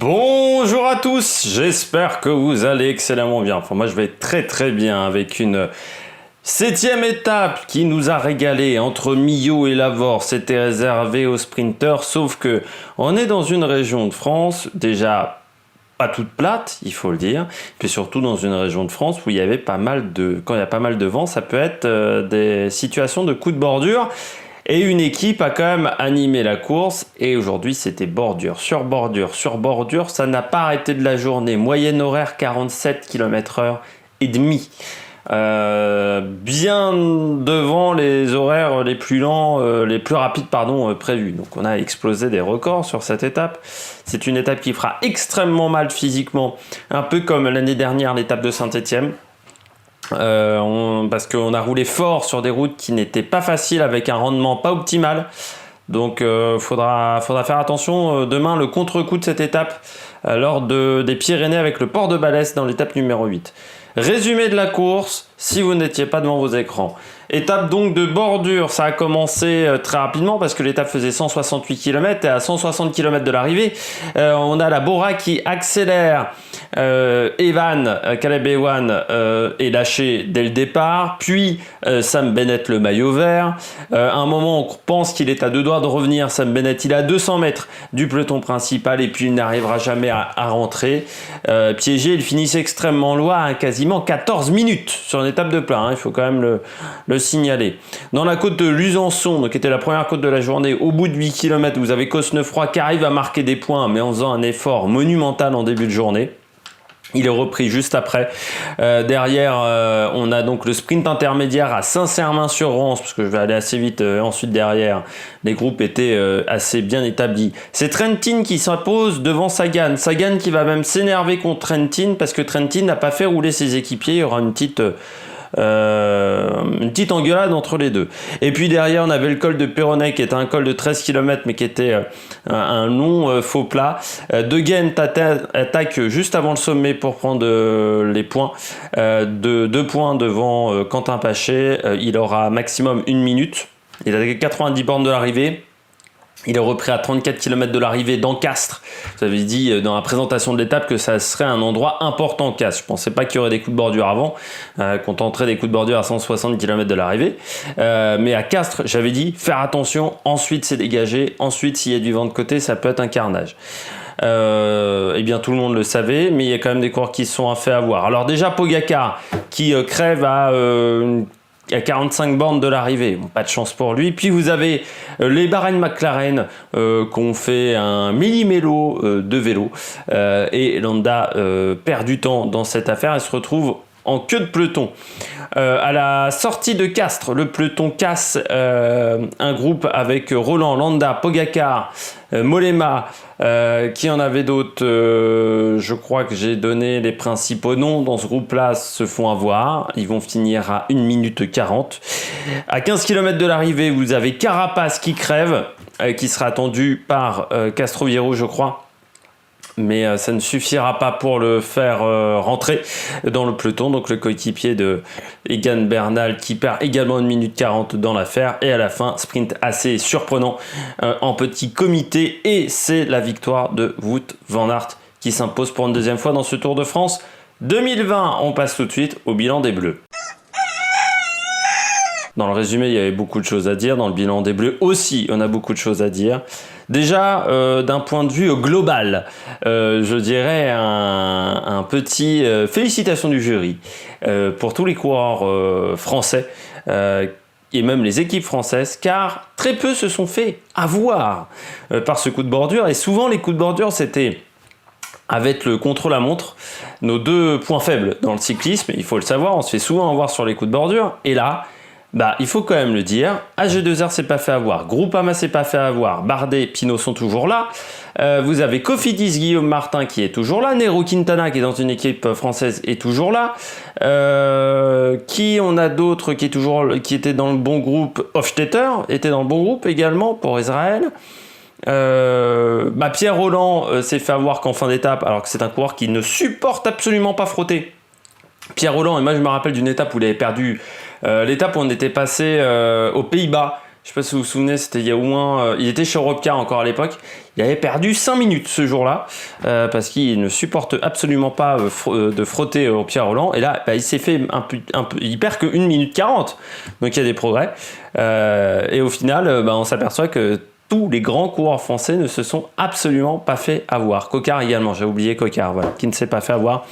Bonjour à tous, j'espère que vous allez excellemment bien. Enfin, moi je vais très bien avec une septième étape qui nous a régalé entre Millau et Lavore. C'était réservé aux sprinteurs, sauf que on est dans une région de France déjà pas toute plate, il faut le dire, puis surtout dans une région de France où il y avait pas mal de, quand il y a pas mal de vent, ça peut être des situations de coups de bordure. Et une équipe a quand même animé la course et aujourd'hui c'était bordure sur bordure sur bordure, ça n'a pas arrêté de la journée, moyenne horaire 47 km/h et demi. Bien devant les horaires les plus lents, les plus rapides prévus. Donc on a explosé des records sur cette étape. C'est une étape qui fera extrêmement mal physiquement, un peu comme l'année dernière l'étape de Saint-Étienne. Parce qu'on a roulé fort sur des routes qui n'étaient pas faciles avec un rendement pas optimal. Donc faudra faire attention demain le contre-coup de cette étape lors des Pyrénées avec le port de Balès dans l'étape numéro 8. Résumé de la course si vous n'étiez pas devant vos écrans. Étape donc de bordure, ça a commencé très rapidement parce que l'étape faisait 168 km et à 160 km de l'arrivée, on a la Bora qui accélère. Caleb Ewan est lâché dès le départ, puis Sam Bennett le maillot vert. À un moment on pense qu'il est à deux doigts de revenir, Sam Bennett il est à 200 mètres du peloton principal et puis il n'arrivera jamais à rentrer. Piégé, il finissait extrêmement loin à quasiment 14 minutes sur une étape de plat, hein, il faut quand même le signaler. Dans la côte de Luzançon, qui était la première côte de la journée, au bout de 8 km, vous avez Cosnefroy qui arrive à marquer des points, mais en faisant un effort monumental en début de journée. Il est repris juste après. Derrière, on a donc le sprint intermédiaire à Saint-Sernin-sur-Rance, parce que je vais aller assez vite ensuite derrière. Les groupes étaient assez bien établis. C'est Trentin qui s'impose devant Sagan. Sagan qui va même s'énerver contre Trentin, parce que Trentin n'a pas fait rouler ses équipiers. Il y aura une petite engueulade entre les deux. Et puis derrière on avait le col de Péronnet qui était un col de 13 km mais qui était un long faux plat. De Ghent attaque juste avant le sommet pour prendre les points, de 2 points devant Quentin Paché. Il aura maximum 1 minute. Il a 90 bornes de l'arrivée. Il est repris à 34 km de l'arrivée dans Castres. Vous avez dit dans la présentation de l'étape que ça serait un endroit important, Castres. Je pensais pas qu'il y aurait des coups de bordure avant, qu'on tenterait des coups de bordure à 160 km de l'arrivée. Mais à Castres, j'avais dit faire attention, ensuite c'est dégagé, ensuite s'il y a du vent de côté, ça peut être un carnage. Eh bien tout le monde le savait, mais il y a quand même des coureurs qui se sont fait avoir. Alors déjà Pogacar qui crève à 45 bornes de l'arrivée, bon, pas de chance pour lui. Puis vous avez les Bahrain McLaren qui ont fait un millimélo de vélo et Landa perd du temps dans cette affaire et se retrouve en queue de peloton. À la sortie de Castres, le peloton casse un groupe avec Roland, Landa, Pogacar, Mollema, qui en avait d'autres, je crois que j'ai donné les principaux noms dans ce groupe-là, se font avoir. Ils vont finir à 1 minute 40. À 15 km de l'arrivée, vous avez Carapace qui crève, qui sera attendu par Castroviejo, je crois. Mais ça ne suffira pas pour le faire rentrer dans le peloton. Donc le coéquipier de Egan Bernal qui perd également 1 minute 40 dans l'affaire. Et à la fin, sprint assez surprenant en petit comité. Et c'est la victoire de Wout van Aert qui s'impose pour une deuxième fois dans ce Tour de France 2020. On passe tout de suite au bilan des Bleus. Dans le résumé, il y avait beaucoup de choses à dire. Dans le bilan des Bleus aussi, on a beaucoup de choses à dire. Déjà, d'un point de vue global, je dirais un petit félicitations du jury pour tous les coureurs français et même les équipes françaises, car très peu se sont fait avoir par ce coup de bordure. Et souvent, les coups de bordure, c'était avec le contre-la-montre, nos deux points faibles dans le cyclisme. Il faut le savoir, on se fait souvent avoir sur les coups de bordure. Et là, il faut quand même le dire, AG2R s'est pas fait avoir, Groupama s'est pas fait avoir, Bardet, Pinot sont toujours là, vous avez Cofidis, Guillaume Martin qui est toujours là, Nero Quintana qui est dans une équipe française est toujours là, qui on a d'autres qui étaient dans le bon groupe, Hofstetter était dans le bon groupe également pour Israël. Pierre Rolland s'est fait avoir qu'en fin d'étape, alors que c'est un coureur qui ne supporte absolument pas frotter. Pierre Rolland, et moi je me rappelle d'une étape où il avait perdu l'étape où on était passé aux Pays-Bas Je sais pas si vous vous souvenez, c'était il y a au moins... il était chez Europcar encore à l'époque. Il avait perdu 5 minutes ce jour-là parce qu'il ne supporte absolument pas de frotter au Pierre Rolland. Et là, il s'est fait un peu, il perd que 1 minute 40. Donc il y a des progrès. Et au final, on s'aperçoit que tous les grands coureurs français ne se sont absolument pas fait avoir. Coquard également, j'ai oublié Coquard, voilà, qui ne s'est pas fait avoir.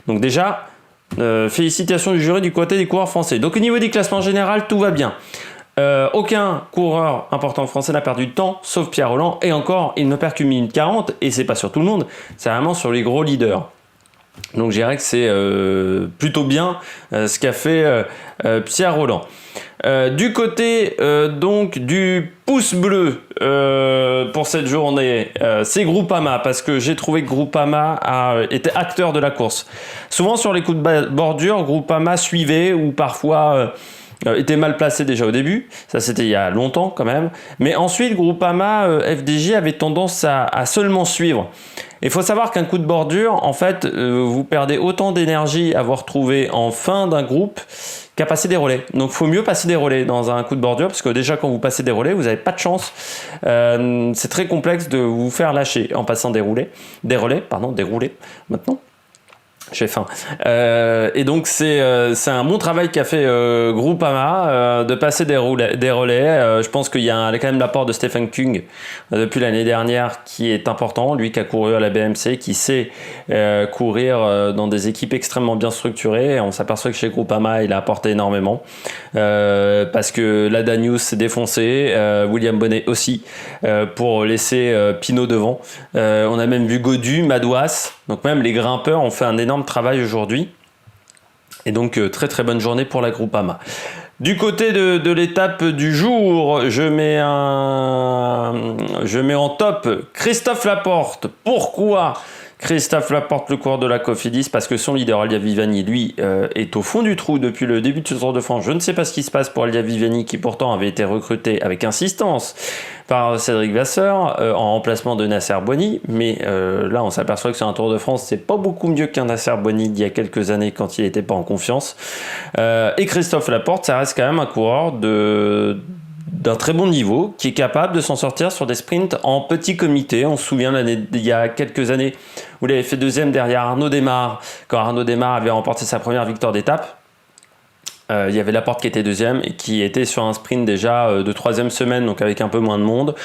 Donc déjà, félicitations du jury du côté des coureurs français. Donc au niveau du classement général, tout va bien. Aucun coureur important français n'a perdu de temps, sauf Pierre Rolland, et encore, il ne perd qu'une minute 40, et c'est pas sur tout le monde, c'est vraiment sur les gros leaders. Donc je dirais que c'est plutôt bien ce qu'a fait Pierre Rolland. Du côté donc du pouce bleu pour cette journée, c'est Groupama, parce que j'ai trouvé que Groupama était acteur de la course. Souvent sur les coups de bordure, Groupama suivait ou parfois était mal placé déjà au début, ça c'était il y a longtemps quand même, mais ensuite Groupama FDJ avait tendance à seulement suivre. Il faut savoir qu'un coup de bordure, en fait, vous perdez autant d'énergie à vous retrouver en fin d'un groupe qu'à passer des relais. Donc il faut mieux passer des relais dans un coup de bordure, parce que déjà quand vous passez des relais, vous n'avez pas de chance. C'est très complexe de vous faire lâcher en passant des relais maintenant. J'ai faim. Et donc c'est un bon travail qu'a fait Groupama de passer des relais. Je pense qu'il y a quand même l'apport de Stephen Kung depuis l'année dernière qui est important. Lui qui a couru à la BMC, qui sait courir dans des équipes extrêmement bien structurées. Et on s'aperçoit que chez Groupama, il a apporté énormément. Parce que la Danius s'est défoncé, William Bonnet aussi, pour laisser Pinot devant. On a même vu Gaudu, Madouas. Donc même les grimpeurs ont fait un énorme travail aujourd'hui. Et donc très très bonne journée pour la Groupama. Du côté de l'étape du jour, je mets en top Christophe Laporte. Pourquoi Christophe Laporte, le coureur de la Cofidis? Parce que son leader Elia Viviani, lui, est au fond du trou depuis le début de ce Tour de France. Je ne sais pas ce qui se passe pour Elia Viviani, qui pourtant avait été recruté avec insistance par Cédric Vasseur en remplacement de Nasser Boigny, mais là on s'aperçoit que sur un Tour de France c'est pas beaucoup mieux qu'un Nasser Boigny d'il y a quelques années quand il n'était pas en confiance. Et Christophe Laporte, ça reste quand même un coureur d'un très bon niveau, qui est capable de s'en sortir sur des sprints en petit comité. On se souvient il y a quelques années où il avait fait deuxième derrière Arnaud Démare, quand Arnaud Démare avait remporté sa première victoire d'étape. Il y avait Laporte qui était deuxième et qui était sur un sprint déjà de troisième semaine, donc avec un peu moins de monde.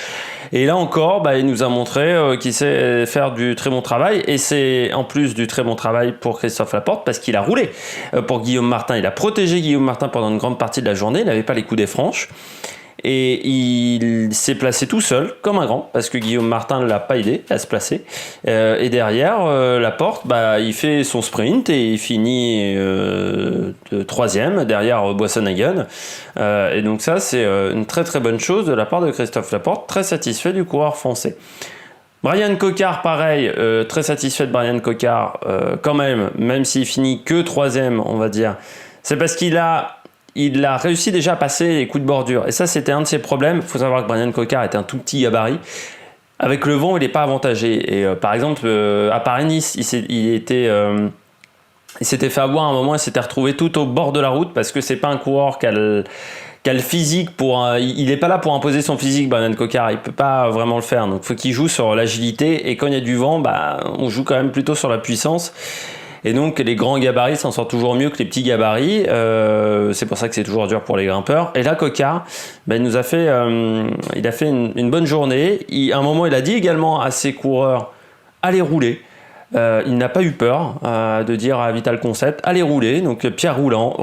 Et là encore, il nous a montré qu'il sait faire du très bon travail, et c'est en plus du très bon travail pour Christophe Laporte parce qu'il a roulé pour Guillaume Martin. Il a protégé Guillaume Martin pendant une grande partie de la journée, il n'avait pas les coups des franches. Et il s'est placé tout seul, comme un grand, parce que Guillaume Martin ne l'a pas aidé à se placer. Et derrière, Laporte, il fait son sprint et il finit troisième, derrière Boisson-Hagen. Et donc ça, c'est une très très bonne chose de la part de Christophe Laporte, très satisfait du coureur français. Brian Coquard, pareil, très satisfait de Brian Coquard, quand même s'il finit que troisième, on va dire. C'est parce qu'il a réussi déjà à passer les coups de bordure. Et ça, c'était un de ses problèmes. Il faut savoir que Brian Coquard était un tout petit gabarit. Avec le vent, il n'est pas avantagé. Et par exemple, à Paris-Nice, il s'était fait avoir à un moment, il s'était retrouvé tout au bord de la route parce que c'est pas un coureur qui a le physique il n'est pas là pour imposer son physique, Brian Coquard. Il peut pas vraiment le faire. Donc, il faut qu'il joue sur l'agilité. Et quand il y a du vent, on joue quand même plutôt sur la puissance. Et donc les grands gabarits s'en sortent toujours mieux que les petits gabarits. C'est pour ça que c'est toujours dur pour les grimpeurs. Et là, Coquard, il a fait une bonne journée. À un moment, il a dit également à ses coureurs, allez rouler. Il n'a pas eu peur de dire à Vital Concept, allez rouler. Donc Pierre Roland,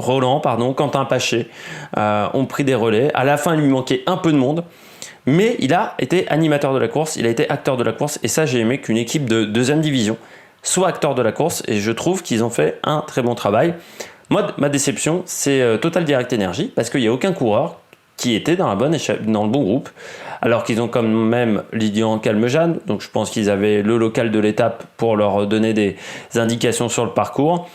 Quentin Paché ont pris des relais. À la fin, il lui manquait un peu de monde. Mais il a été animateur de la course, il a été acteur de la course. Et ça, j'ai aimé qu'une équipe de deuxième division soit acteur de la course, et je trouve qu'ils ont fait un très bon travail. Moi, ma déception, c'est Total Direct Energy, parce qu'il n'y a aucun coureur qui était dans le bon groupe, alors qu'ils ont quand même Lydian Calmejane, donc je pense qu'ils avaient le local de l'étape pour leur donner des indications sur le parcours.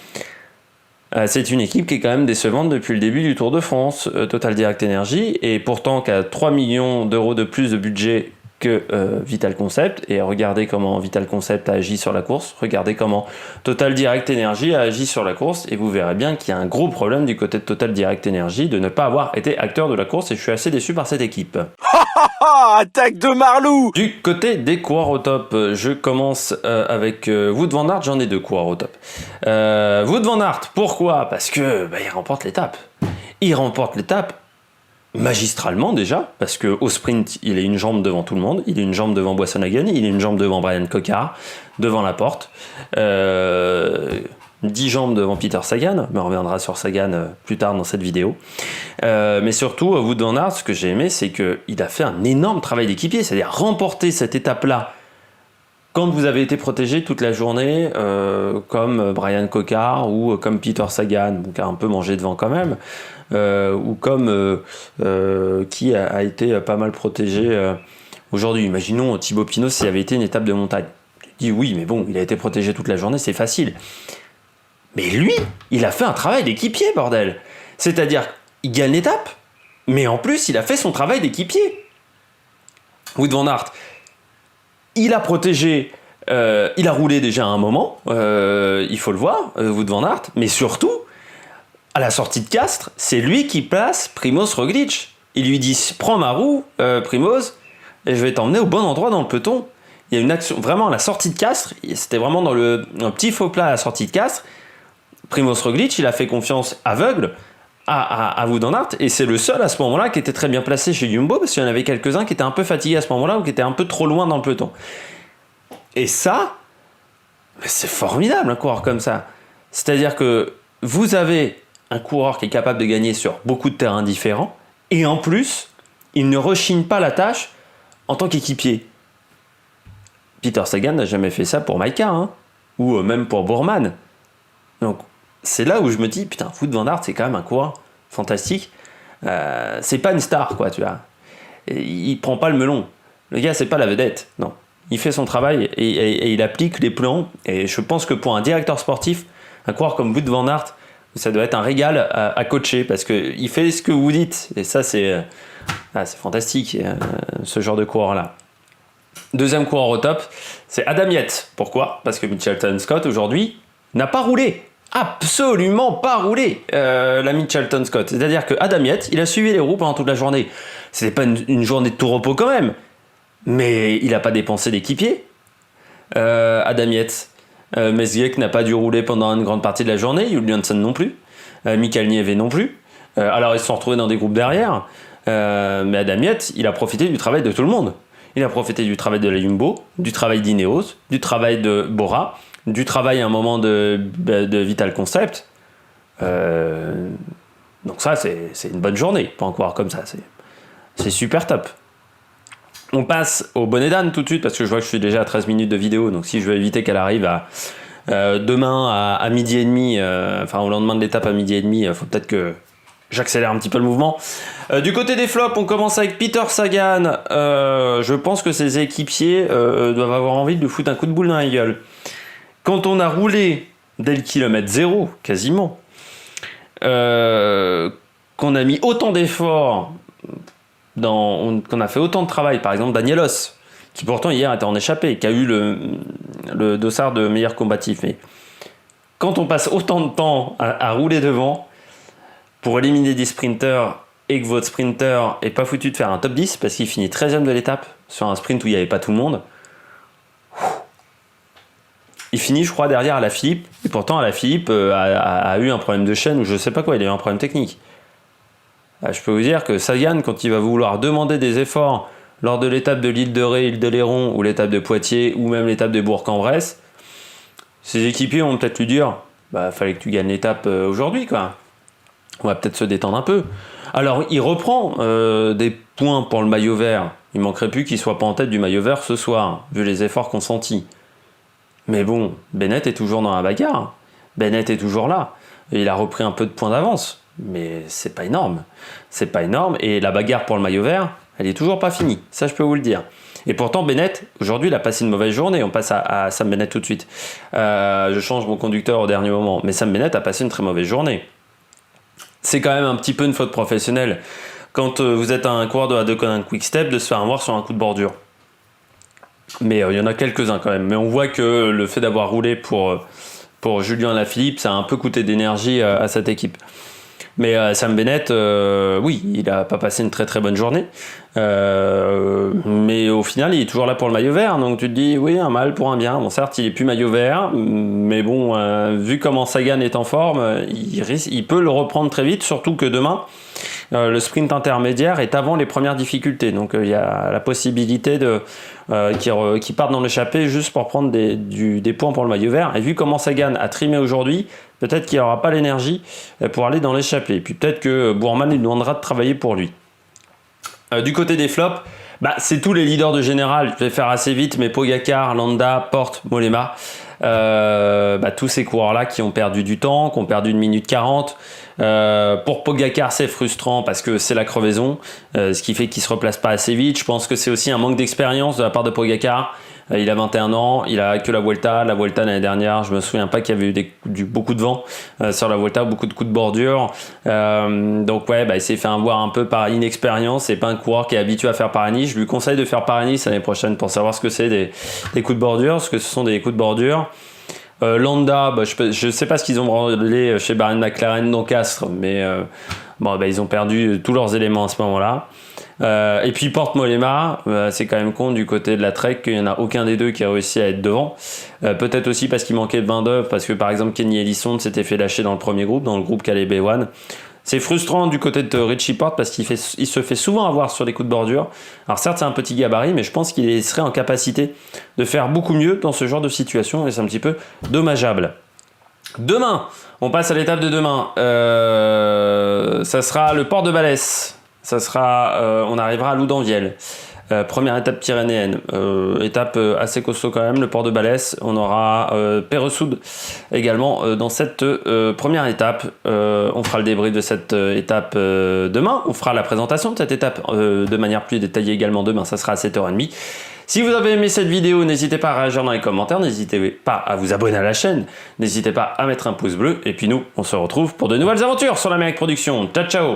C'est une équipe qui est quand même décevante depuis le début du Tour de France, Total Direct Energy, et pourtant qui a 3 millions d'euros de plus de budget que Vital Concept, et regardez comment Vital Concept a agi sur la course, regardez comment Total Direct Energy a agi sur la course, et vous verrez bien qu'il y a un gros problème du côté de Total Direct Energy de ne pas avoir été acteur de la course, et je suis assez déçu par cette équipe. Attaque de Marlou! Du côté des coureurs au top, je commence avec Wout van Aert, j'en ai 2 coureurs au top. Wout van Aert, pourquoi? Parce que il remporte l'étape. Il remporte l'étape magistralement déjà, parce qu'au sprint, il est une jambe devant tout le monde, il est une jambe devant Boisson-Hagen, il est une jambe devant Brian Cocard, devant Laporte, 10 jambes devant Peter Sagan, mais on reviendra sur Sagan plus tard dans cette vidéo. Mais surtout, Wout van Aert, ce que j'ai aimé, c'est qu'il a fait un énorme travail d'équipier, c'est-à-dire remporter cette étape-là quand vous avez été protégé toute la journée, comme Brian Cocard ou comme Peter Sagan, qui a un peu mangé devant quand même, ou comme qui a été pas mal protégé aujourd'hui. Imaginons Thibaut Pinot s'il y avait été une étape de montagne. Tu dis oui, mais bon, il a été protégé toute la journée, c'est facile. Mais lui, il a fait un travail d'équipier, bordel. C'est-à-dire, il gagne l'étape, mais en plus, il a fait son travail d'équipier. Wout van Aert, il a protégé, il a roulé déjà à un moment, il faut le voir, Wout van Aert, mais surtout, à la sortie de Castres, c'est lui qui place Primoz Roglic. Il lui dit, prends ma roue, Primoz, et je vais t'emmener au bon endroit dans le peloton. Il y a une action, vraiment à la sortie de Castres, c'était vraiment dans un petit faux plat à la sortie de Castres, Primoz Roglic, il a fait confiance aveugle à Wout van Aert, et c'est le seul à ce moment-là qui était très bien placé chez Jumbo, parce qu'il y en avait quelques-uns qui étaient un peu fatigués à ce moment-là, ou qui étaient un peu trop loin dans le peloton. Et ça, c'est formidable un coureur comme ça. C'est-à-dire que vous avez un coureur qui est capable de gagner sur beaucoup de terrains différents, et en plus, il ne rechigne pas la tâche en tant qu'équipier. Peter Sagan n'a jamais fait ça pour Maïka, hein, ou même pour Bourman. Donc, c'est là où je me dis, putain, Wout van Aert, c'est quand même un coureur fantastique. C'est pas une star, quoi, tu vois. Et il prend pas le melon. Le gars, c'est pas la vedette, non. Il fait son travail et il applique les plans. Et je pense que pour un directeur sportif, un coureur comme Wout van Aert, ça doit être un régal à coacher, parce qu'il fait ce que vous dites. Et ça, c'est fantastique, ce genre de coureur-là. Deuxième coureur au top, c'est Adam Yates. Pourquoi? Parce que Mitchelton Scott, aujourd'hui, n'a pas roulé. Absolument pas roulé, la Mitchelton Scott. C'est-à-dire que Adam Yates, il a suivi les roues pendant toute la journée. C'était pas une journée de tout repos quand même, mais il n'a pas dépensé d'équipier. Adam Yates. Mesgiek n'a pas dû rouler pendant une grande partie de la journée, Julianson non plus, Michael Nieve non plus. Alors ils se sont retrouvés dans des groupes derrière, mais Adam Yates, il a profité du travail de tout le monde. Il a profité du travail de la Jumbo, du travail d'Ineos, du travail de Bora, du travail à un moment de Vital Concept. Donc ça, c'est une bonne journée pour un coureur comme ça. C'est super top. On passe au bonnet d'âne tout de suite, parce que je vois que je suis déjà à 13 minutes de vidéo, donc si je veux éviter qu'elle arrive demain à midi et demi, au lendemain de l'étape à midi et demi, il faut peut-être que j'accélère un petit peu le mouvement. Du côté des flops, on commence avec Peter Sagan. Je pense que ses équipiers doivent avoir envie de lui foutre un coup de boule dans la gueule. Quand on a roulé dès le kilomètre 0, quasiment, qu'on a mis autant d'efforts, qu'on a fait autant de travail, par exemple Danielos, qui pourtant hier était en échappée, qui a eu le dossard de meilleur combatif. Mais quand on passe autant de temps à rouler devant pour éliminer des sprinters, et que votre sprinter est pas foutu de faire un top 10 parce qu'il finit 13e de l'étape sur un sprint où il n'y avait pas tout le monde, il finit, je crois, derrière Alaphilippe, et pourtant Alaphilippe a eu un problème de chaîne, ou je sais pas quoi, il a eu un problème technique. Je peux vous dire que Sagan, quand il va vouloir demander des efforts lors de l'étape de l'île de Ré, l'île de Léron, ou l'étape de Poitiers, ou même l'étape de Bourg-en-Bresse, ses équipiers vont peut-être lui dire fallait que tu gagnes l'étape aujourd'hui, quoi. On va peut-être se détendre un peu. Alors, il reprend des points pour le maillot vert. Il manquerait plus qu'il soit pas en tête du maillot vert ce soir, vu les efforts consentis. Mais bon, Bennett est toujours dans la bagarre. Bennett est toujours là. Et il a repris un peu de points d'avance. Mais c'est pas énorme. C'est pas énorme. Et la bagarre pour le maillot vert, elle est toujours pas finie. Ça, je peux vous le dire. Et pourtant, Bennett, aujourd'hui, il a passé une mauvaise journée. On passe à Sam Bennett tout de suite. Je change mon conducteur au dernier moment. Mais Sam Bennett a passé une très mauvaise journée. C'est quand même un petit peu une faute professionnelle. Quand vous êtes un coureur de la Deceuninck Quick Step, de se faire avoir sur un coup de bordure. Mais il y en a quelques-uns quand même. Mais on voit que le fait d'avoir roulé pour Julien Alaphilippe, ça a un peu coûté d'énergie à cette équipe. Mais Sam Bennett, oui, il n'a pas passé une très très bonne journée. Mais au final, il est toujours là pour le maillot vert. Donc tu te dis, oui, un mal pour un bien. Bon, certes, il est plus maillot vert. Mais bon, vu comment Sagan est en forme, il peut le reprendre très vite. Surtout que demain, le sprint intermédiaire est avant les premières difficultés. Donc il y a la possibilité qu'il parte dans l'échappée juste pour prendre des points pour le maillot vert. Et vu comment Sagan a trimé aujourd'hui, peut-être qu'il n'aura pas l'énergie pour aller dans l'échappée. Et puis peut-être que Bourman lui demandera de travailler pour lui. Du côté des flops, c'est tous les leaders de général. Je vais faire assez vite, mais Pogacar, Landa, Porte, Mollema. Tous ces coureurs-là qui ont perdu du temps, qui ont perdu 1 minute 40. Pour Pogacar, c'est frustrant parce que c'est la crevaison, ce qui fait qu'il ne se replace pas assez vite. Je pense que c'est aussi un manque d'expérience de la part de Pogacar. Il a 21 ans, il a que la Vuelta. La Vuelta l'année dernière, je me souviens pas qu'il y avait eu beaucoup de vent sur la Vuelta, beaucoup de coups de bordure. Donc ouais, il s'est fait avoir un peu par inexpérience. C'est pas un coureur qui est habitué à faire Paris-Nice. Je lui conseille de faire Paris-Nice l'année prochaine pour savoir ce que c'est des coups de bordure, ce que ce sont des coups de bordure. Landa, je sais pas ce qu'ils ont brûlé chez Bahrain McLaren Doncaster, mais ils ont perdu tous leurs éléments à ce moment-là. Et puis Porte Mollema, c'est quand même con du côté de la Trek qu'il n'y en a aucun des deux qui a réussi à être devant. Peut-être aussi parce qu'il manquait de main d'œuvre, parce que par exemple Kenny Ellison s'était fait lâcher dans le premier groupe, dans le groupe Calais B1. C'est frustrant du côté de Richie Porte parce qu'il se fait souvent avoir sur les coups de bordure. Alors certes c'est un petit gabarit, mais je pense qu'il serait en capacité de faire beaucoup mieux dans ce genre de situation et c'est un petit peu dommageable. Demain, on passe à l'étape de demain. Ça sera le port de Balès. On arrivera à Loudanvielle. Première étape pyrénéenne, étape assez costaud quand même, le port de Balès. On aura Peressoud également dans cette première étape. On fera le débrief de cette étape demain. On fera la présentation de cette étape de manière plus détaillée également demain. Ça sera à 7h30. Si vous avez aimé cette vidéo, n'hésitez pas à réagir dans les commentaires, n'hésitez pas à vous abonner à la chaîne, n'hésitez pas à mettre un pouce bleu. Et puis nous, on se retrouve pour de nouvelles aventures sur l'Amérique Production. Ciao, ciao!